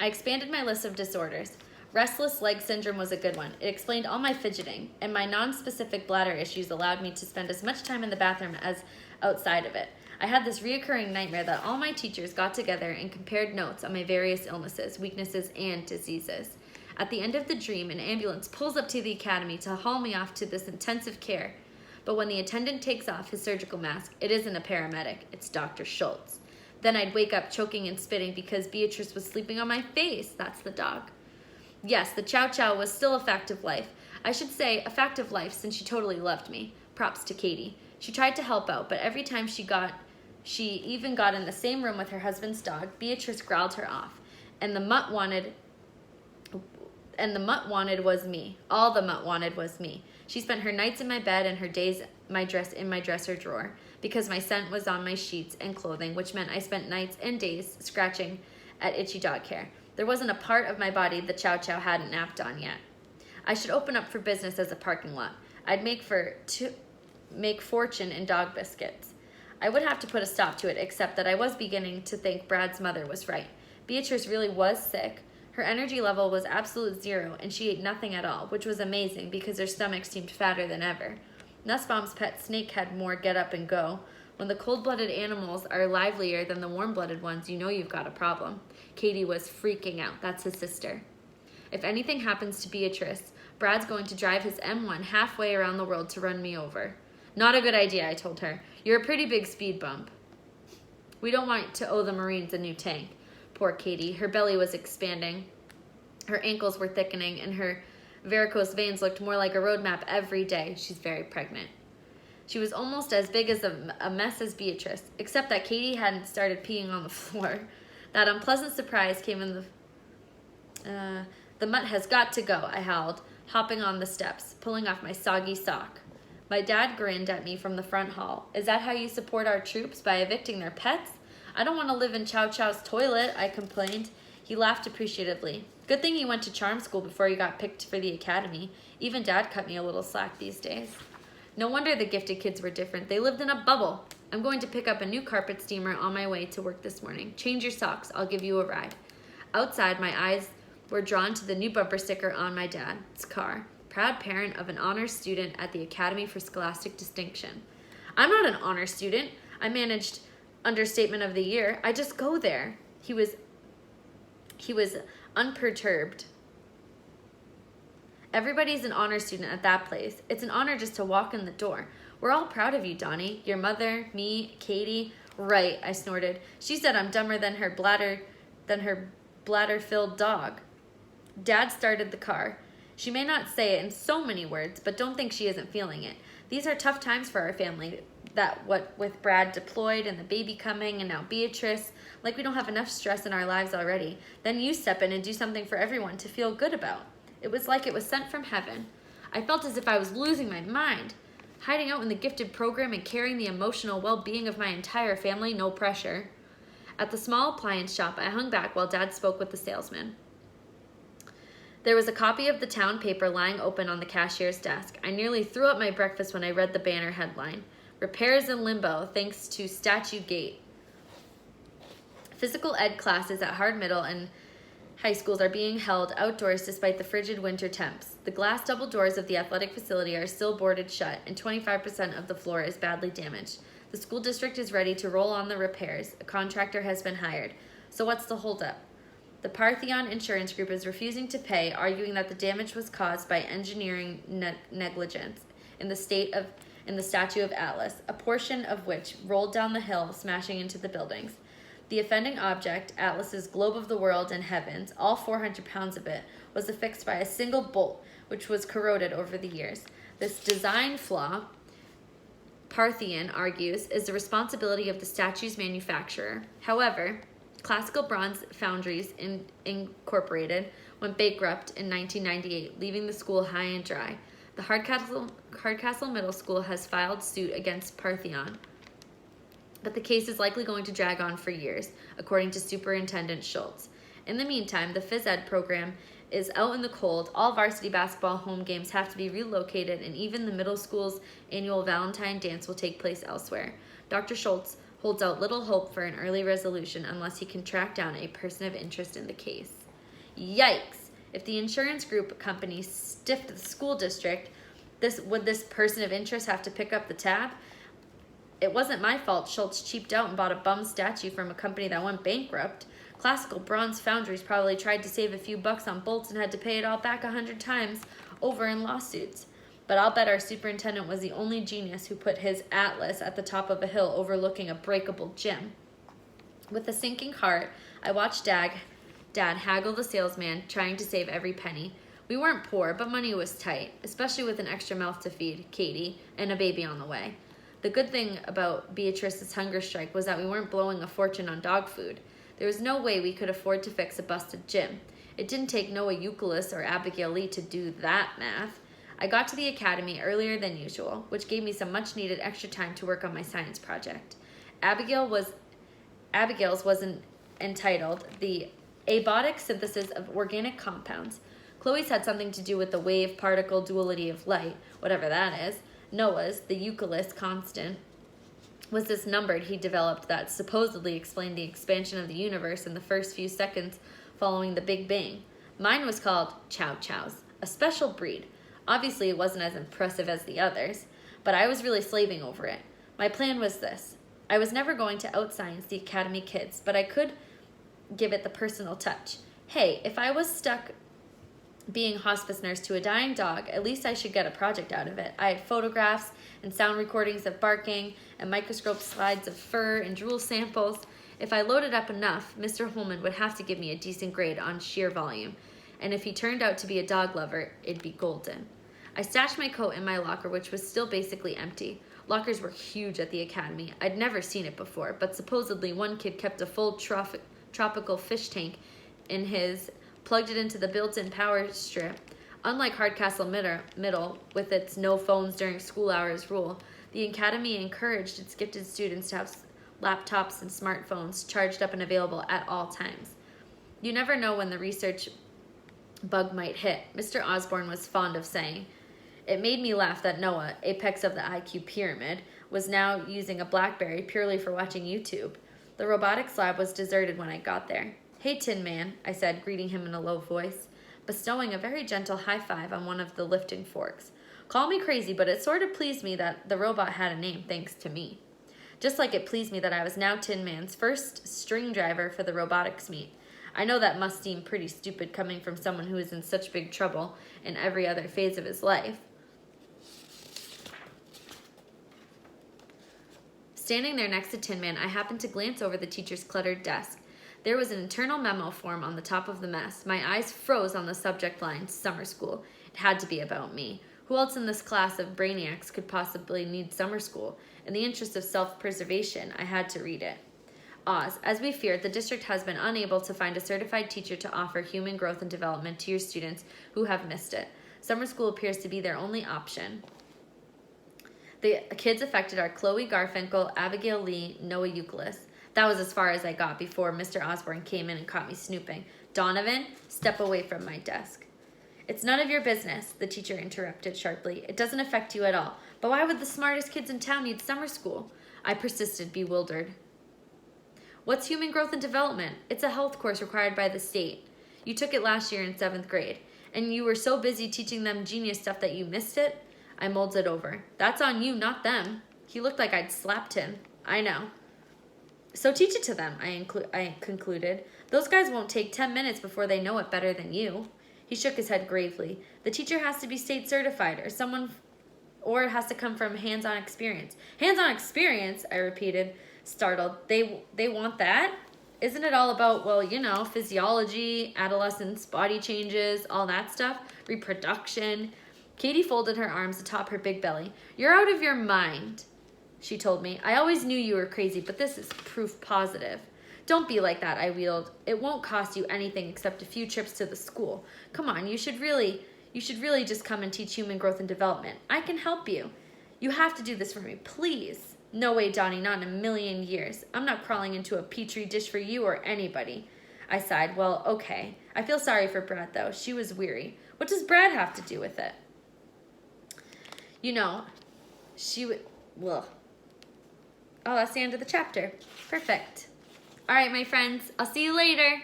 I expanded my list of disorders. Restless leg syndrome was a good one. It explained all my fidgeting, and my non-specific bladder issues allowed me to spend as much time in the bathroom as outside of it. I had this reoccurring nightmare that all my teachers got together and compared notes on my various illnesses, weaknesses, and diseases. At the end of the dream, an ambulance pulls up to the academy to haul me off to this intensive care. But when the attendant takes off his surgical mask, it isn't a paramedic, it's Dr. Schultz. Then I'd wake up choking and spitting because Beatrice was sleeping on my face. That's the dog. Yes, the Chow Chow was still a fact of life. I should say a fact of life since she totally loved me. Props to Katie. She tried to help out, but every time she even got in the same room with her husband's dog, Beatrice growled her off. And the mutt wanted was me. All the mutt wanted was me. She spent her nights in my bed and her days in my dresser drawer because my scent was on my sheets and clothing, which meant I spent nights and days scratching at itchy dog hair. There wasn't a part of my body the Chow Chow hadn't napped on yet. I should open up for business as a parking lot. I'd make fortune in dog biscuits. I would have to put a stop to it, except that I was beginning to think Brad's mother was right. Beatrice really was sick. Her energy level was absolute zero, and she ate nothing at all, which was amazing because her stomach seemed fatter than ever. Nussbaum's pet snake had more get up and go. When the cold-blooded animals are livelier than the warm-blooded ones, you know you've got a problem. Katie was freaking out. That's his sister. If anything happens to Beatrice, Brad's going to drive his M1 halfway around the world to run me over. Not a good idea, I told her. You're a pretty big speed bump. We don't want to owe the Marines a new tank. Poor Katie. Her belly was expanding. Her ankles were thickening, and her varicose veins looked more like a road map every day. She's very pregnant. She was almost as big as a mess as Beatrice, except that Katie hadn't started peeing on the floor. That unpleasant surprise came in the mutt has got to go, I howled, hopping on the steps, pulling off my soggy sock. My dad grinned at me from the front hall. Is that how you support our troops, by evicting their pets? I don't want to live in Chow Chow's toilet, I complained. He laughed appreciatively. Good thing you went to charm school before you got picked for the academy. Even Dad cut me a little slack these days. No wonder the gifted kids were different. They lived in a bubble. I'm going to pick up a new carpet steamer on my way to work this morning. Change your socks. I'll give you a ride. Outside, my eyes were drawn to the new bumper sticker on my dad's car. Proud parent of an honors student at the Academy for Scholastic Distinction. I'm not an honors student. I managed understatement of the year. I just go there. He was unperturbed. Everybody's an honor student at that place. It's an honor just to walk in the door. We're all proud of you, Donnie. Your mother, me, Katie. Right, I snorted. She said I'm dumber than her bladder-filled dog. Dad started the car. She may not say it in so many words, but don't think she isn't feeling it. These are tough times for our family. What with Brad deployed and the baby coming and now Beatrice, like we don't have enough stress in our lives already. Then you step in and do something for everyone to feel good about. It was like it was sent from heaven. I felt as if I was losing my mind. Hiding out in the gifted program and carrying the emotional well-being of my entire family, no pressure. At the small appliance shop, I hung back while Dad spoke with the salesman. There was a copy of the town paper lying open on the cashier's desk. I nearly threw up my breakfast when I read the banner headline. Repairs in limbo thanks to Statue Gate. Physical ed classes at Hard Middle and high schools are being held outdoors despite the frigid winter temps. The glass double doors of the athletic facility are still boarded shut, and 25% of the floor is badly damaged. The school district is ready to roll on the repairs. A contractor has been hired. So what's the holdup? The Parthenon Insurance Group is refusing to pay, arguing that the damage was caused by engineering negligence in the statue of Atlas, a portion of which rolled down the hill, smashing into the buildings. The offending object, Atlas's globe of the world and heavens, all 400 pounds of it, was affixed by a single bolt, which was corroded over the years. This design flaw, Parthenon argues, is the responsibility of the statue's manufacturer. However, Classical Bronze Foundries Incorporated went bankrupt in 1998, leaving the school high and dry. The Hardcastle Middle School has filed suit against Parthenon, but the case is likely going to drag on for years, according to Superintendent Schultz. In the meantime, the phys ed program is out in the cold. All varsity basketball home games have to be relocated, and even the middle school's annual Valentine dance will take place elsewhere. Dr. Schultz holds out little hope for an early resolution unless he can track down a person of interest in the case. Yikes. If the insurance group company stiffed the school district, would this person of interest have to pick up the tab? It wasn't my fault Schultz cheaped out and bought a bum statue from a company that went bankrupt. Classical bronze foundries probably tried to save a few bucks on bolts and had to pay it all back 100 times over in lawsuits. But I'll bet our superintendent was the only genius who put his atlas at the top of a hill overlooking a breakable gym. With a sinking heart, I watched Dad haggle the salesman, trying to save every penny. We weren't poor, but money was tight, especially with an extra mouth to feed, Katie, and a baby on the way. The good thing about Beatrice's hunger strike was that we weren't blowing a fortune on dog food. There was no way we could afford to fix a busted gym. It didn't take Noah Euclid or Abigail Lee to do that math. I got to the academy earlier than usual, which gave me some much-needed extra time to work on my science project. Abigail's was entitled The Abiotic Synthesis of Organic Compounds. Chloe's had something to do with the wave-particle duality of light, whatever that is. Noah's, the Euclid constant, was this number he developed that supposedly explained the expansion of the universe in the first few seconds following the Big Bang. Mine was called Chow Chows, a special breed. Obviously, it wasn't as impressive as the others, but I was really slaving over it. My plan was this. I was never going to outscience the academy kids, but I could give it the personal touch. Hey, if I was stuck being hospice nurse to a dying dog, at least I should get a project out of it. I had photographs and sound recordings of barking and microscope slides of fur and drool samples. If I loaded up enough, Mr. Holman would have to give me a decent grade on sheer volume. And if he turned out to be a dog lover, it'd be golden. I stashed my coat in my locker, which was still basically empty. Lockers were huge at the academy. I'd never seen it before, but supposedly one kid kept a full tropical fish tank in his, plugged it into the built-in power strip. Unlike Hardcastle Middle, with its no phones during school hours rule, the academy encouraged its gifted students to have laptops and smartphones charged up and available at all times. You never know when the research bug might hit, Mr. Osborne was fond of saying. It made me laugh that Noah, apex of the IQ pyramid, was now using a BlackBerry purely for watching YouTube. The robotics lab was deserted when I got there. Hey, Tin Man, I said, greeting him in a low voice, bestowing a very gentle high five on one of the lifting forks. Call me crazy, but it sort of pleased me that the robot had a name thanks to me. Just like it pleased me that I was now Tin Man's first string driver for the robotics meet. I know that must seem pretty stupid coming from someone who is in such big trouble in every other phase of his life. Standing there next to Tin Man, I happened to glance over the teacher's cluttered desk. There was an internal memo form on the top of the mess. My eyes froze on the subject line, summer school. It had to be about me. Who else in this class of brainiacs could possibly need summer school? In the interest of self-preservation, I had to read it. Oz, as we feared, the district has been unable to find a certified teacher to offer human growth and development to your students who have missed it. Summer school appears to be their only option. The kids affected are Chloe Garfinkel, Abigail Lee, Noah Euclid. That was as far as I got before Mr. Osborne came in and caught me snooping. Donovan, step away from my desk. It's none of your business, the teacher interrupted sharply. It doesn't affect you at all. But why would the smartest kids in town need summer school? I persisted, bewildered. What's human growth and development? It's a health course required by the state. You took it last year in 7th grade, and you were so busy teaching them genius stuff that you missed it? I mulled it over. That's on you, not them. He looked like I'd slapped him. I know. So teach it to them, I concluded. Those guys won't take 10 minutes before they know it better than you. He shook his head gravely. The teacher has to be state certified, or it has to come from hands-on experience. Hands-on experience, I repeated, startled. They want that? Isn't it all about, well, you know, physiology, adolescence, body changes, all that stuff, reproduction? Katie folded her arms atop her big belly. You're out of your mind, she told me. I always knew you were crazy, but this is proof positive. Don't be like that, I wheedled. It won't cost you anything except a few trips to the school. Come on, you should really just come and teach human growth and development. I can help you. You have to do this for me, please. No way, Donnie, not in a million years. I'm not crawling into a petri dish for you or anybody. I sighed. Well, okay. I feel sorry for Brad, though. She was weary. What does Brad have to do with it? You know, she would... Well... Oh, that's the end of the chapter. Perfect. All right, my friends. I'll see you later.